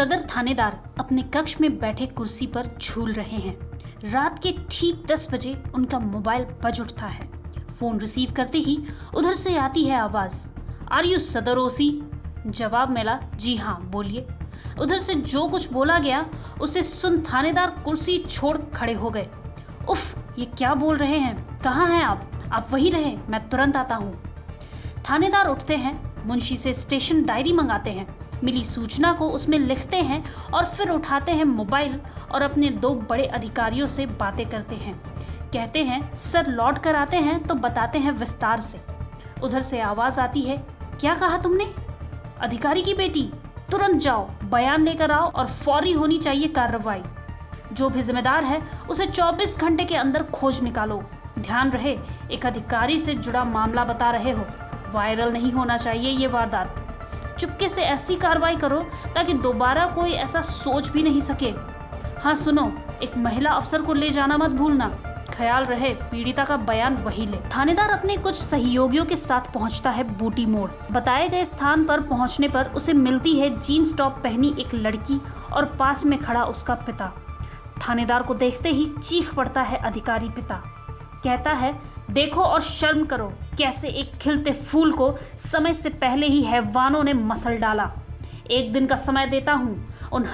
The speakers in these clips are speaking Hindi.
सदर थानेदार अपने कक्ष में बैठे कुर्सी पर झूल रहे हैं। रात के ठीक 10 बजे उनका मोबाइल बज उठता है। फोन रिसीव करते ही उधर से आती है आवाज, आर यू सदर ओसी? जवाब मिला, जी हाँ बोलिए। उधर से जो कुछ बोला गया उसे सुन थानेदार कुर्सी छोड़ खड़े हो गए। उफ, ये क्या बोल रहे हैं? कहाँ हैं आप वहीं रहे, मैं तुरंत आता हूँ। थानेदार उठते हैं, मुंशी से स्टेशन डायरी मंगाते हैं, मिली सूचना को उसमें लिखते हैं और फिर उठाते हैं मोबाइल और अपने 2 बड़े अधिकारियों से बातें करते हैं। कहते हैं सर लौट कर आते हैं तो बताते हैं विस्तार से। उधर से आवाज आती है, क्या कहा तुमने? अधिकारी की बेटी, तुरंत जाओ, बयान लेकर आओ और फौरी होनी चाहिए कार्रवाई। जो भी जिम्मेदार है उसे 24 घंटे के अंदर खोज निकालो। ध्यान रहे, एक अधिकारी से जुड़ा मामला बता रहे हो, वायरल नहीं होना चाहिए ये वारदात। चुपके से ऐसी कार्रवाई करो ताकि दोबारा कोई ऐसा सोच भी नहीं सके। हाँ सुनो, एक महिला अफसर को ले जाना मत भूलना। ख्याल रहे पीड़िता का बयान वही ले। थानेदार अपने कुछ सहयोगियों के साथ पहुंचता है बूटी मोड़। बताए गए स्थान पर पहुंचने पर उसे मिलती है जीन्स टॉप पहनी एक लड़की और पास में खड़ा उसका पिता। थानेदार को देखते ही चीख पड़ता है अधिकारी पिता। कहता है, देखो और शर्म करो, कैसे एक खिलते फूल को समय से पहले ही हैवानों ने मसल डाला। 1 दिन का समय देता हूँ, उन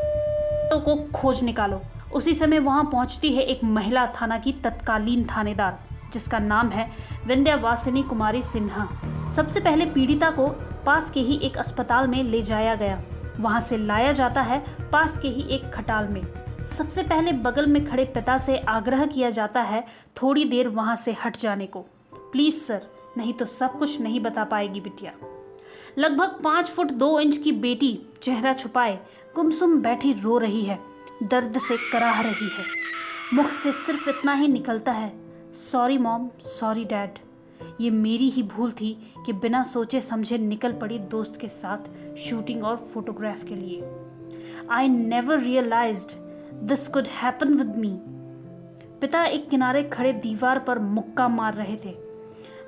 को खोज निकालो। उसी समय वहां पहुंचती है एक महिला थाना की तत्कालीन थानेदार, जिसका नाम है विंध्यवासिनी कुमारी सिन्हा। सबसे पहले पीड़िता को पास के ही एक अस्पताल में ले जाया गया। वहां से लाया जाता है पास के ही एक खटाल में। सबसे पहले बगल में खड़े पिता से आग्रह किया जाता है थोड़ी देर वहां से हट जाने को। प्लीज सर, नहीं तो सब कुछ नहीं बता पाएगी बिटिया। लगभग 5 फुट 2 इंच की बेटी चेहरा छुपाए गुमसुम बैठी रो रही है, दर्द से कराह रही है। मुख से सिर्फ इतना ही निकलता है, सॉरी मॉम, सॉरी डैड। ये मेरी ही भूल थी कि बिना सोचे समझे निकल पड़ी दोस्त के साथ शूटिंग और फोटोग्राफ के लिए। I never realised this could happen with me. पिता एक किनारे खड़े दीवार पर मुक्का मार रहे थे।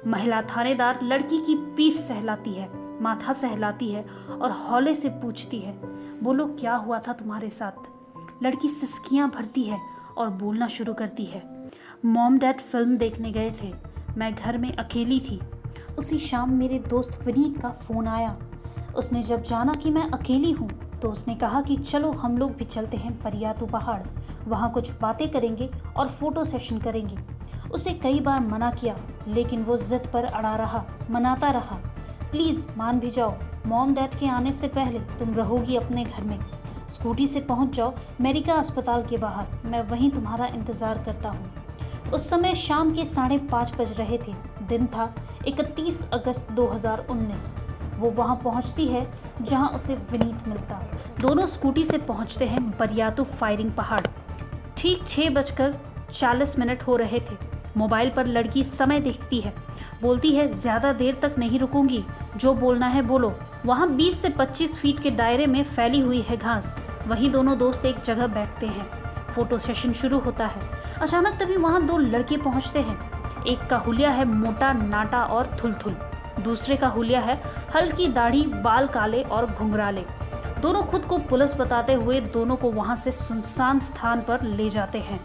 महिला थानेदार लड़की की पीठ सहलाती है, माथा सहलाती है और हौले से पूछती है, बोलो क्या हुआ था तुम्हारे साथ? लड़की सिसकियां भरती है और बोलना शुरू करती है, मॉम डैड फिल्म देखने गए थे, मैं घर में अकेली थी। उसी शाम मेरे दोस्त विनीत का फ़ोन आया। उसने जब जाना कि मैं अकेली हूँ तो उसने कहा कि चलो हम लोग भी चलते हैं परियातू पहाड़, वहाँ कुछ बातें करेंगे और फोटो सेशन करेंगे। उसे कई बार मना किया लेकिन वो जिद पर अड़ा रहा, मनाता रहा, प्लीज़ मान भी जाओ, मॉम डैड के आने से पहले तुम रहोगी अपने घर में। स्कूटी से पहुँच जाओ मेडिका अस्पताल के बाहर, मैं वहीं तुम्हारा इंतज़ार करता हूँ। उस समय शाम के 5:30 बज रहे थे। दिन था 31 अगस्त 2019। वो वहाँ पहुँचती है जहाँ उसे विनीत मिलता। दोनों स्कूटी से पहुँचते हैं बरियातू फायरिंग पहाड़। ठीक 6:40 हो रहे थे। मोबाइल पर लड़की समय देखती है, बोलती है ज़्यादा देर तक नहीं रुकूंगी, जो बोलना है बोलो। वहाँ 20 से 25 फीट के दायरे में फैली हुई है घास। वहीं दोनों दोस्त एक जगह बैठते हैं। फोटो सेशन शुरू होता है। अचानक तभी वहाँ 2 लड़के पहुँचते हैं। एक का हुलिया है मोटा, नाटा और थुलथुल। दूसरे का हुलिया है हल्की दाढ़ी, बाल काले और घुंघराले। दोनों खुद को पुलिस बताते हुए दोनों को वहां से सुनसान स्थान पर ले जाते हैं।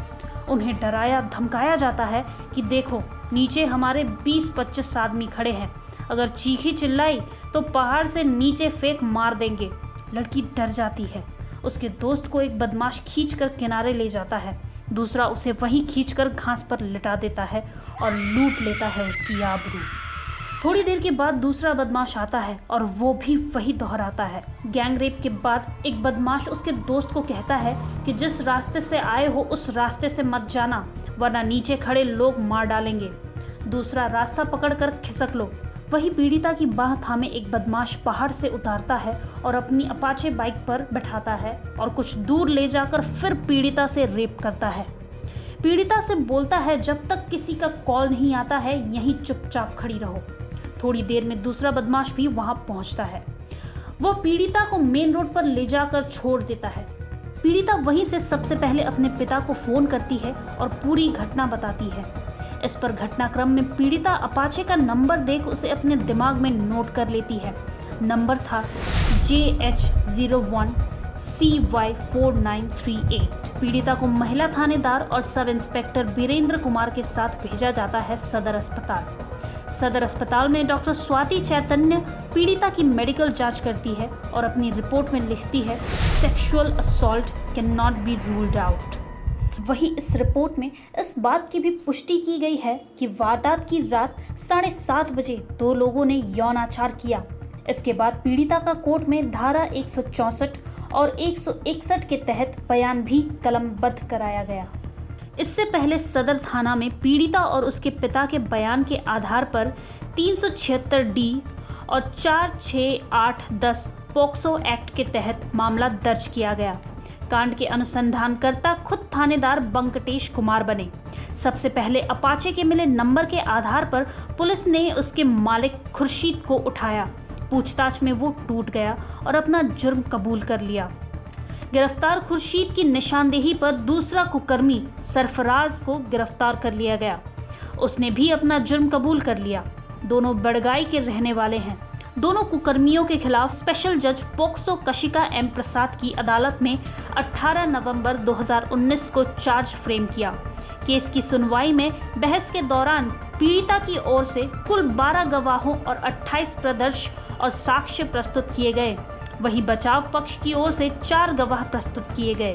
उन्हें डराया धमकाया जाता है कि देखो नीचे हमारे 20-25 आदमी खड़े हैं, अगर चीखी चिल्लाई तो पहाड़ से नीचे फेंक मार देंगे। लड़की डर जाती है। उसके दोस्त को एक बदमाश खींचकर किनारे ले जाता है, दूसरा उसे वहीं खींचकर घास पर लिटा देता है और लूट लेता है उसकी आबरू। थोड़ी देर के बाद दूसरा बदमाश आता है और वो भी वही दोहराता है। गैंग रेप के बाद एक बदमाश उसके दोस्त को कहता है कि जिस रास्ते से आए हो उस रास्ते से मत जाना, वरना नीचे खड़े लोग मार डालेंगे। दूसरा रास्ता पकड़कर खिसक लो। वही पीड़िता की बाह थामे एक बदमाश पहाड़ से उतारता है और अपनी अपाचे बाइक पर बैठाता है और कुछ दूर ले जाकर फिर पीड़िता से रेप करता है। पीड़िता से बोलता है जब तक किसी का कॉल नहीं आता है यहीं चुपचाप खड़ी रहो। थोड़ी देर में दूसरा बदमाश भी वहां पहुंचता है। वो पीड़िता को मेन रोड पर ले जाकर छोड़ देता है। पीड़िता वहीं से सबसे पहले अपने पिता को फोन करती है और पूरी घटना बताती है। इस पर घटनाक्रम में पीड़िता अपाचे का नंबर देख उसे अपने दिमाग में नोट कर लेती है। नंबर था JH01 CY4938। पीड़िता को महिला थानेदार और सब इंस्पेक्टर वीरेंद्र कुमार के साथ भेजा जाता है सदर अस्पताल। सदर अस्पताल में डॉक्टर स्वाति चैतन्य पीड़िता की मेडिकल जांच करती है और अपनी रिपोर्ट में लिखती है, sexual assault can not be ruled out. वहीं इस रिपोर्ट में इस बात की भी पुष्टि की गई है कि वारदात की रात 7:30 बजे 2 लोगों ने यौनाचार किया। इसके बाद पीड़िता का कोर्ट में धारा 164 और 161 के तहत बयान भी कलमबद्ध कराया गया। इससे पहले सदर थाना में पीड़िता और उसके पिता के बयान के आधार पर 376D और 4, 6, 8, 10 पॉक्सो एक्ट के तहत मामला दर्ज किया गया। कांड के अनुसंधानकर्ता खुद थानेदार बंकटेश कुमार बने। सबसे पहले अपाचे के मिले नंबर के आधार पर पुलिस ने उसके मालिक खुर्शीद को उठाया। पूछताछ में वो टूट गया और अपना जुर्म कबूल कर लिया। गिरफ्तार खुर्शीद की निशानदेही पर दूसरा कुकर्मी सरफराज को गिरफ्तार कर लिया गया। उसने भी अपना जुर्म कबूल कर लिया। दोनों बड़गाई के रहने वाले हैं। दोनों कुकर्मियों के खिलाफ स्पेशल जज पोक्सो कशिका एम प्रसाद की अदालत में 18 नवंबर 2019 को चार्ज फ्रेम किया। केस की सुनवाई में बहस के दौरान पीड़िता की ओर से कुल 12 गवाहों और 28 प्रदर्श और साक्ष्य प्रस्तुत किए गए। वहीं बचाव पक्ष की ओर से 4 गवाह प्रस्तुत किए गए।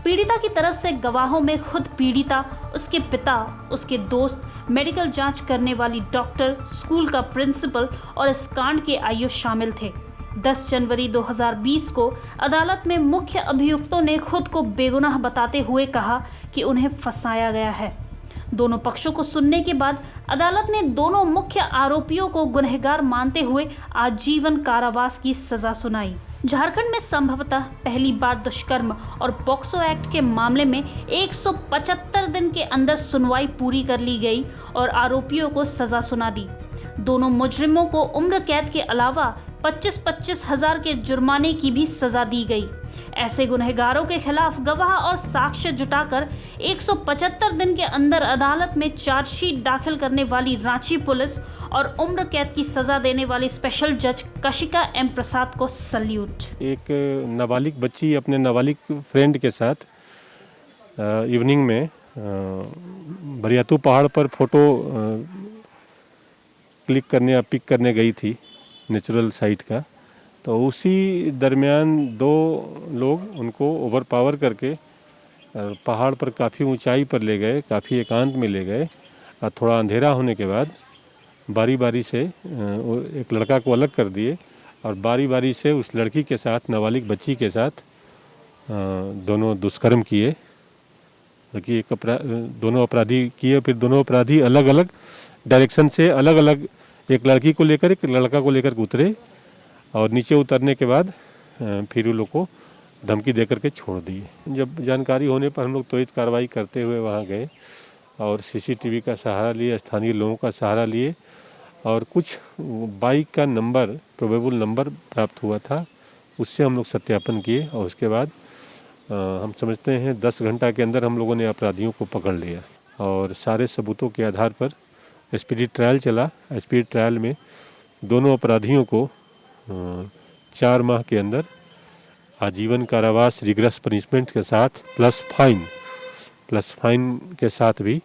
पीड़िता की तरफ से गवाहों में खुद पीड़िता, उसके पिता, उसके दोस्त, मेडिकल जांच करने वाली डॉक्टर, स्कूल का प्रिंसिपल और इस कांड के आईओ शामिल थे। 10 जनवरी 2020 को अदालत में मुख्य अभियुक्तों ने खुद को बेगुनाह बताते हुए कहा कि उन्हें फंसाया गया है। दोनों पक्षों को सुनने के बाद अदालत ने दोनों मुख्य आरोपियों को गुनहगार मानते हुए आजीवन कारावास की सजा सुनाई। झारखंड में संभवतः पहली बार दुष्कर्म और पॉक्सो एक्ट के मामले में 175 दिन के अंदर सुनवाई पूरी कर ली गई और आरोपियों को सजा सुना दी। दोनों मुजरिमों को उम्र कैद के अलावा 25-25 हजार के जुर्माने की भी सजा दी गई। ऐसे गुनहगारों के खिलाफ गवाह और साक्ष्य जुटाकर 175 दिन के अंदर अदालत में चार्जशीट दाखिल करने वाली रांची पुलिस और उम्र कैद की सजा देने वाली स्पेशल जज कशिका एम प्रसाद को सल्यूट। एक नाबालिग बच्ची अपने नाबालिग फ्रेंड के साथ इवनिंग में बरियातू पहाड़ पर फोटो क्लिक करने या पिक करने गई थी नेचुरल साइट का। तो उसी दरमियान 2 लोग उनको ओवरपावर करके पहाड़ पर काफ़ी ऊंचाई पर ले गए, काफ़ी एकांत में ले गए और थोड़ा अंधेरा होने के बाद बारी बारी से एक लड़का को अलग कर दिए और बारी बारी से उस लड़की के साथ, नाबालिग बच्ची के साथ दोनों दुष्कर्म किए। कि दोनों अपराधी किए, फिर दोनों अपराधी अलग अलग डायरेक्शन से अलग अलग, एक लड़की को लेकर एक लड़का को लेकर उतरे और नीचे उतरने के बाद फिर उन लोग को धमकी दे करके छोड़ दिए। जब जानकारी होने पर हम लोग त्वरित कार्रवाई करते हुए वहाँ गए और सीसीटीवी का सहारा लिए, स्थानीय लोगों का सहारा लिए और कुछ बाइक का नंबर, प्रोबेबल नंबर प्राप्त हुआ था, उससे हम लोग सत्यापन किए और उसके बाद हम समझते हैं 10 घंटा के अंदर हम लोगों ने अपराधियों को पकड़ लिया और सारे सबूतों के आधार पर स्पीडी ट्रायल चला। स्पीडी ट्रायल में दोनों अपराधियों को 4 माह के अंदर आजीवन कारावास रिग्रेस पनिशमेंट के साथ प्लस फाइन के साथ भी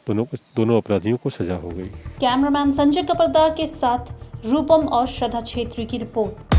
दोनों अपराधियों को सजा हो गई। कैमरामैन संजय कपरदार के साथ रूपम और श्रद्धा छेत्री की रिपोर्ट।